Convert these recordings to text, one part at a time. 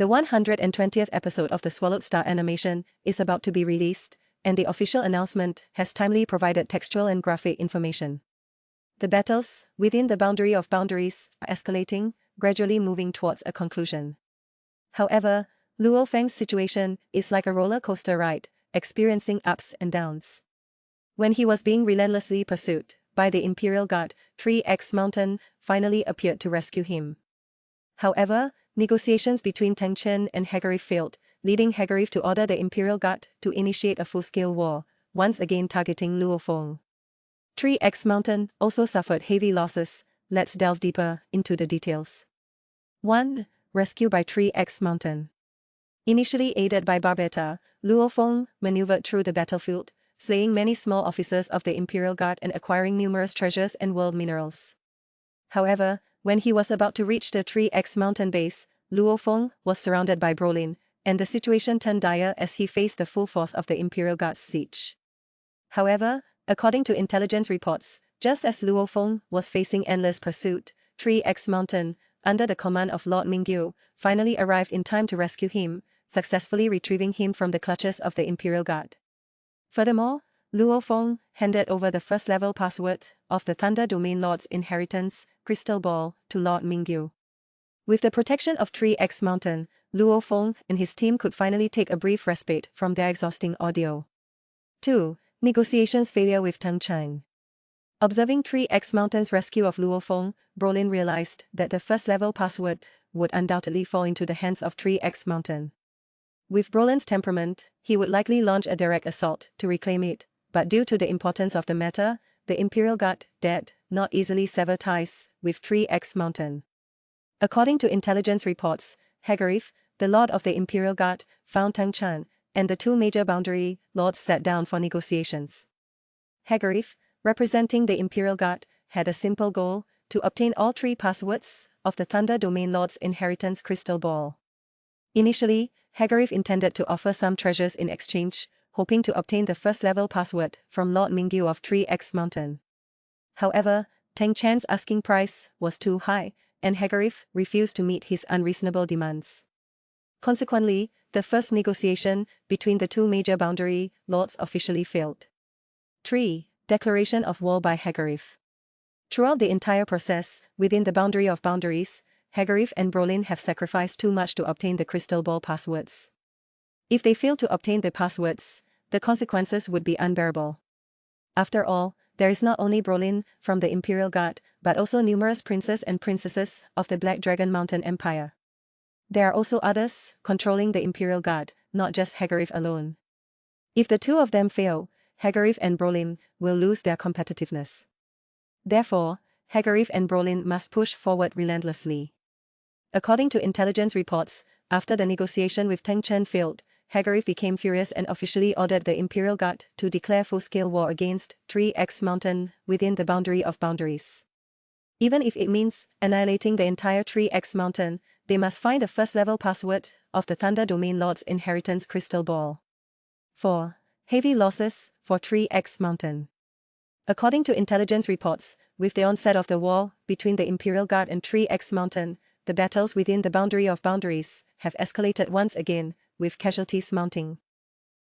The 120th episode of the Swallowed Star animation is about to be released, and the official announcement has timely provided textual and graphic information. The battles, within the boundary of boundaries, are escalating, gradually moving towards a conclusion. However, Luo Feng's situation is like a roller coaster ride, experiencing ups and downs. When he was being relentlessly pursued by the Imperial Guard, 3X Mountain finally appeared to rescue him. However, negotiations between Tang Chen and Hargreave failed, leading Hargreave to order the Imperial Guard to initiate a full-scale war, once again targeting Luo Feng. 3X Mountain also suffered heavy losses. Let's delve deeper into the details. 1. Rescue by 3X Mountain. Initially aided by Barbetta, Luo Feng maneuvered through the battlefield, slaying many small officers of the Imperial Guard and acquiring numerous treasures and world minerals. However, when he was about to reach the 3X Mountain base, Luo Feng was surrounded by Brolin, and the situation turned dire as he faced the full force of the Imperial Guard's siege. However, according to intelligence reports, just as Luo Feng was facing endless pursuit, 3X Mountain, under the command of Lord Mingyu, finally arrived in time to rescue him, successfully retrieving him from the clutches of the Imperial Guard. Furthermore, Luo Feng handed over the first-level password of the Thunder Domain Lord's inheritance, Crystal Ball, to Lord Mingyu. With the protection of 3X Mountain, Luo Feng and his team could finally take a brief respite from their exhausting ordeal. 2. Negotiations failure with Tang Chen. Observing 3X Mountain's rescue of Luo Feng, Brolin realized that the first-level password would undoubtedly fall into the hands of 3X Mountain. With Brolin's temperament, he would likely launch a direct assault to reclaim it, but due to the importance of the matter, the Imperial Guard dared not easily sever ties with 3X Mountain. According to intelligence reports, Hargreave, the Lord of the Imperial Guard, found Tang Chen, and the two major boundary lords sat down for negotiations. Hargreave, representing the Imperial Guard, had a simple goal: to obtain all three passwords of the Thunder Domain Lord's inheritance Crystal Ball. Initially, Hargreave intended to offer some treasures in exchange, hoping to obtain the first-level password from Lord Mingyu of 3X Mountain. However, Tang Chen's asking price was too high, and Hargreave refused to meet his unreasonable demands. Consequently, the first negotiation between the two major boundary lords officially failed. 3. Declaration of war by Hargreave. Throughout the entire process, within the boundary of boundaries, Hargreave and Brolin have sacrificed too much to obtain the Crystal Ball passwords. If they fail to obtain the passwords, the consequences would be unbearable. After all, there is not only Brolin from the Imperial Guard, but also numerous princes and princesses of the Black Dragon Mountain Empire. There are also others controlling the Imperial Guard, not just Hargreave alone. If the two of them fail, Hargreave and Brolin will lose their competitiveness. Therefore, Hargreave and Brolin must push forward relentlessly. According to intelligence reports, after the negotiation with Tang Chen failed, Hargreave became furious and officially ordered the Imperial Guard to declare full-scale war against 3X Mountain within the boundary of boundaries. Even if it means annihilating the entire 3X Mountain, they must find a first-level password of the Thunder Domain Lord's inheritance Crystal Ball. 4. Heavy losses for 3X Mountain. According to intelligence reports, with the onset of the war between the Imperial Guard and 3X Mountain, the battles within the boundary of boundaries have escalated once again, with casualties mounting.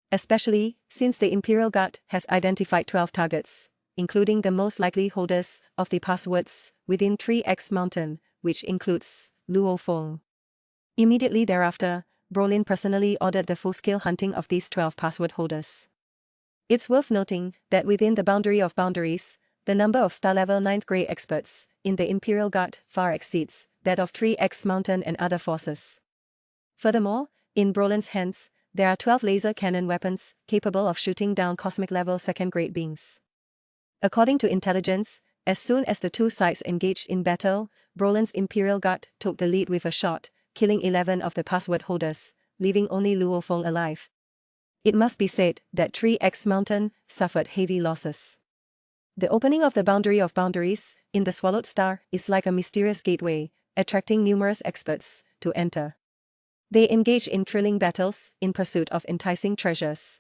Especially since the Imperial Guard has identified 12 targets, including the most likely holders of the passwords within 3X Mountain, which includes Luo Feng. Immediately thereafter, Brolin personally ordered the full-scale hunting of these 12 password holders. It's worth noting that within the boundary of boundaries, the number of star-level 9th grade experts in the Imperial Guard far exceeds that of 3X Mountain and other forces. Furthermore, in Brolin's hands, there are 12 laser cannon weapons capable of shooting down cosmic-level 2nd grade beings. According to intelligence, as soon as the two sides engaged in battle, Brolin's Imperial Guard took the lead with a shot, killing 11 of the password holders, leaving only Luo Feng alive. It must be said that 3X Mountain suffered heavy losses. The opening of the boundary of boundaries in the Swallowed Star is like a mysterious gateway, attracting numerous experts to enter. They engage in thrilling battles in pursuit of enticing treasures.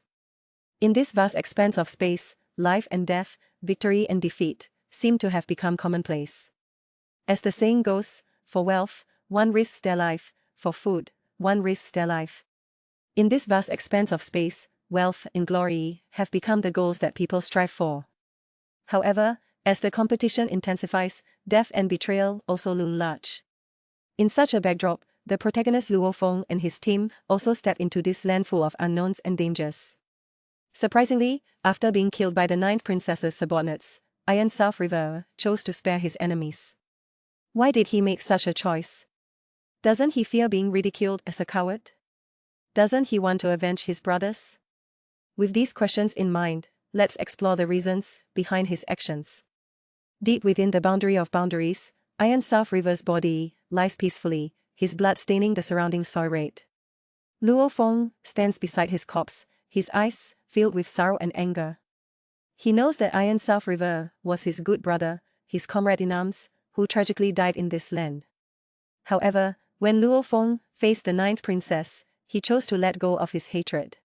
In this vast expanse of space, life and death, victory and defeat, seem to have become commonplace. As the saying goes, for wealth, one risks their life; for food, one risks their life. In this vast expanse of space, wealth and glory have become the goals that people strive for. However, as the competition intensifies, death and betrayal also loom large. In such a backdrop, the protagonist Luo Feng and his team also step into this land full of unknowns and dangers. Surprisingly, after being killed by the ninth princess's subordinates, Iron South River chose to spare his enemies. Why did he make such a choice? Doesn't he fear being ridiculed as a coward? Doesn't he want to avenge his brothers? With these questions in mind, let's explore the reasons behind his actions. Deep within the boundary of boundaries, Iron South River's body lies peacefully, his blood staining the surrounding soil red. Luo Feng stands beside his corpse, his eyes filled with sorrow and anger. He knows that Iron South River was his good brother, his comrade in arms, who tragically died in this land. However, when Luo Feng faced the ninth princess, he chose to let go of his hatred.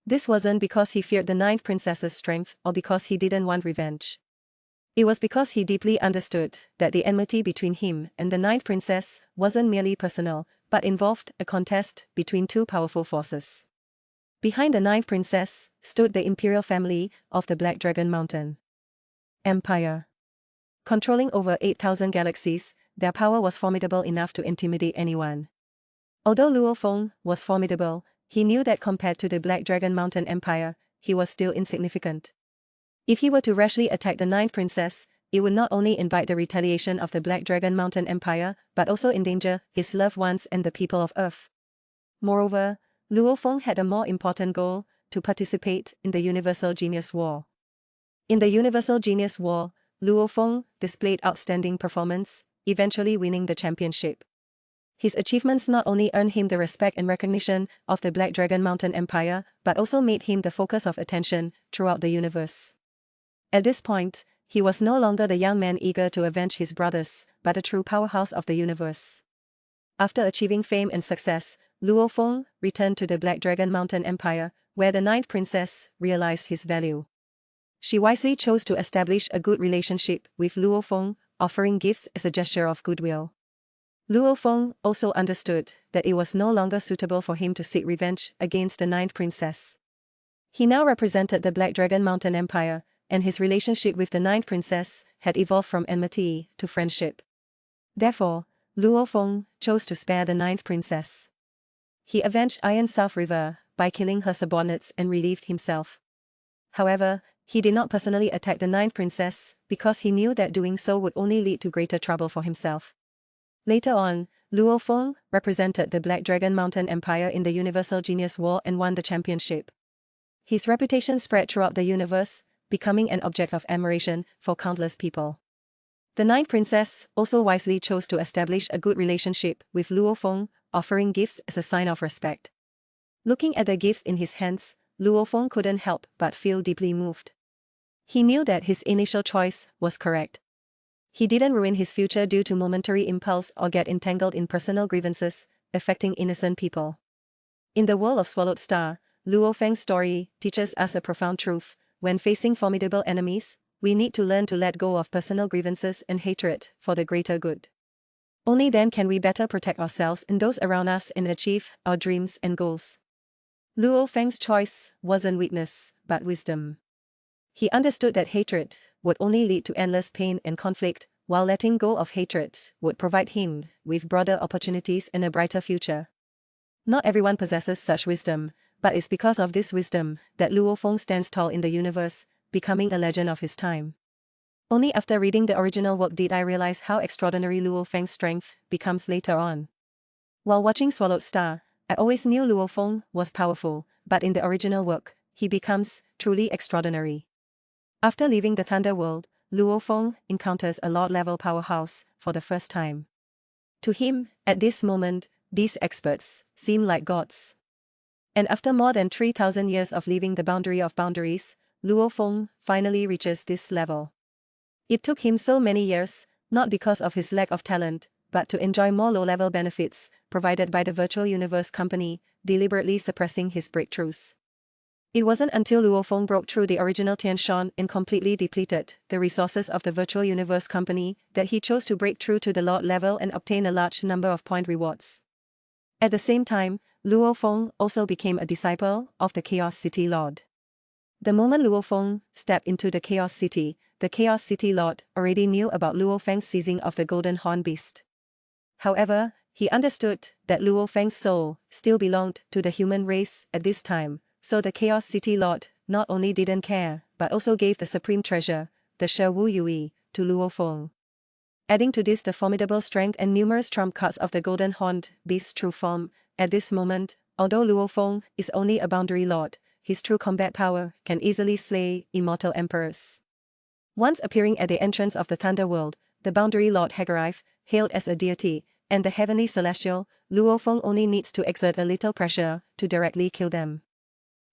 This wasn't because he feared the ninth princess's strength or because he didn't want revenge. It was because he deeply understood that the enmity between him and the ninth princess wasn't merely personal, but involved a contest between two powerful forces. Behind the ninth princess stood the imperial family of the Black Dragon Mountain Empire. Controlling over 8,000 galaxies, their power was formidable enough to intimidate anyone. Although Luo Feng was formidable, he knew that compared to the Black Dragon Mountain Empire, he was still insignificant. If he were to rashly attack the ninth princess, it would not only invite the retaliation of the Black Dragon Mountain Empire, but also endanger his loved ones and the people of Earth. Moreover, Luo Feng had a more important goal: to participate in the Universal Genius War. In the Universal Genius War, Luo Feng displayed outstanding performance, eventually winning the championship. His achievements not only earned him the respect and recognition of the Black Dragon Mountain Empire, but also made him the focus of attention throughout the universe. At this point, he was no longer the young man eager to avenge his brothers, but a true powerhouse of the universe. After achieving fame and success, Luo Feng returned to the Black Dragon Mountain Empire, where the ninth princess realized his value. She wisely chose to establish a good relationship with Luo Feng, offering gifts as a gesture of goodwill. Luo Feng also understood that it was no longer suitable for him to seek revenge against the ninth princess. He now represented the Black Dragon Mountain Empire, and his relationship with the ninth princess had evolved from enmity to friendship. Therefore, Luo Feng chose to spare the ninth princess. He avenged Iron South River by killing her subordinates and relieved himself. However, he did not personally attack the ninth princess because he knew that doing so would only lead to greater trouble for himself. Later on, Luo Feng represented the Black Dragon Mountain Empire in the Universal Genius War and won the championship. His reputation spread throughout the universe, becoming an object of admiration for countless people. The ninth princess also wisely chose to establish a good relationship with Luo Feng, offering gifts as a sign of respect. Looking at the gifts in his hands, Luo Feng couldn't help but feel deeply moved. He knew that his initial choice was correct. He didn't ruin his future due to momentary impulse or get entangled in personal grievances affecting innocent people. In the world of Swallowed Star, Luo Feng's story teaches us a profound truth: when facing formidable enemies, we need to learn to let go of personal grievances and hatred for the greater good. Only then can we better protect ourselves and those around us and achieve our dreams and goals. Luo Feng's choice wasn't weakness, but wisdom. He understood that hatred would only lead to endless pain and conflict, while letting go of hatred would provide him with broader opportunities and a brighter future. Not everyone possesses such wisdom, but it's because of this wisdom that Luo Feng stands tall in the universe, becoming a legend of his time. Only after reading the original work did I realize how extraordinary Luo Feng's strength becomes later on. While watching Swallowed Star, I always knew Luo Feng was powerful, but in the original work, he becomes truly extraordinary. After leaving the Thunder World, Luo Feng encounters a Lord-level powerhouse for the first time. To him, at this moment, these experts seem like gods. And after more than 3,000 years of leaving the boundary of boundaries, Luo Feng finally reaches this level. It took him so many years, not because of his lack of talent, but to enjoy more low-level benefits provided by the Virtual Universe Company, deliberately suppressing his breakthroughs. It wasn't until Luo Feng broke through the original Tianshan and completely depleted the resources of the Virtual Universe Company that he chose to break through to the Lord level and obtain a large number of point rewards. At the same time, Luo Feng also became a disciple of the Chaos City Lord. The moment Luo Feng stepped into the Chaos City Lord already knew about Luo Feng's seizing of the Golden Horn Beast. However, he understood that Luo Feng's soul still belonged to the human race at this time, so the Chaos City Lord not only didn't care, but also gave the supreme treasure, the She Wu Yui, to Luo Feng. Adding to this the formidable strength and numerous trump cards of the Golden Horned Beast's true form, at this moment, although Luo Feng is only a boundary lord, his true combat power can easily slay immortal emperors. Once appearing at the entrance of the Thunder World, the boundary lord Hargreave, hailed as a deity, and the heavenly celestial, Luo Feng only needs to exert a little pressure to directly kill them.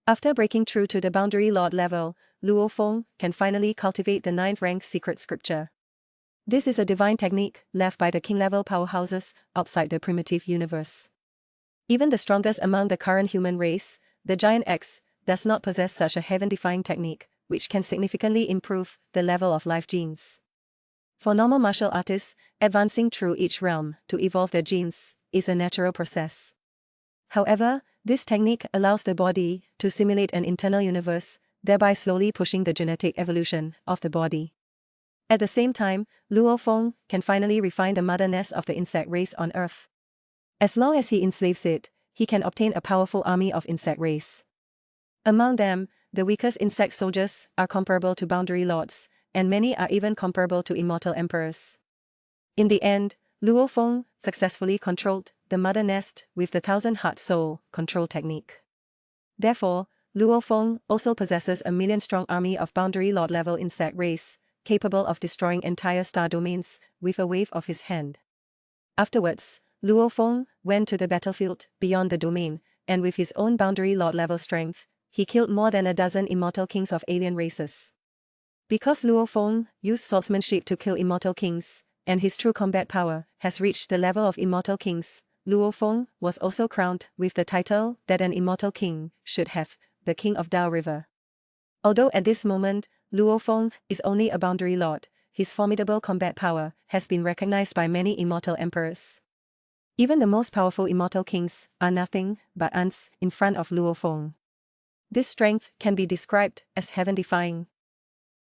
After breaking through to the boundary lord level, Luo Feng can finally cultivate the 9th rank secret scripture. This is a divine technique left by the king-level powerhouses outside the primitive universe. Even the strongest among the current human race, the Giant X, does not possess such a heaven-defying technique, which can significantly improve the level of life genes. For normal martial artists, advancing through each realm to evolve their genes is a natural process. However, this technique allows the body to simulate an internal universe, thereby slowly pushing the genetic evolution of the body. At the same time, Luo Feng can finally refine the mother nest of the insect race on Earth. As long as he enslaves it, he can obtain a powerful army of insect race. Among them, the weakest insect soldiers are comparable to boundary lords, and many are even comparable to immortal emperors. In the end, Luo Feng successfully controlled the mother nest with the 1,000-heart soul control technique. Therefore, Luo Feng also possesses a 1,000,000-strong army of boundary lord-level insect race, capable of destroying entire star domains with a wave of his hand. Afterwards, Luo Feng went to the battlefield beyond the domain, and with his own boundary lord-level strength, he killed more than a dozen immortal kings of alien races. Because Luo Feng used swordsmanship to kill immortal kings, and his true combat power has reached the level of immortal kings, Luo Feng was also crowned with the title that an immortal king should have, the King of Dao River. Although at this moment, Luo Feng is only a boundary lord, his formidable combat power has been recognized by many immortal emperors. Even the most powerful immortal kings are nothing but ants in front of Luo Feng. This strength can be described as heaven-defying.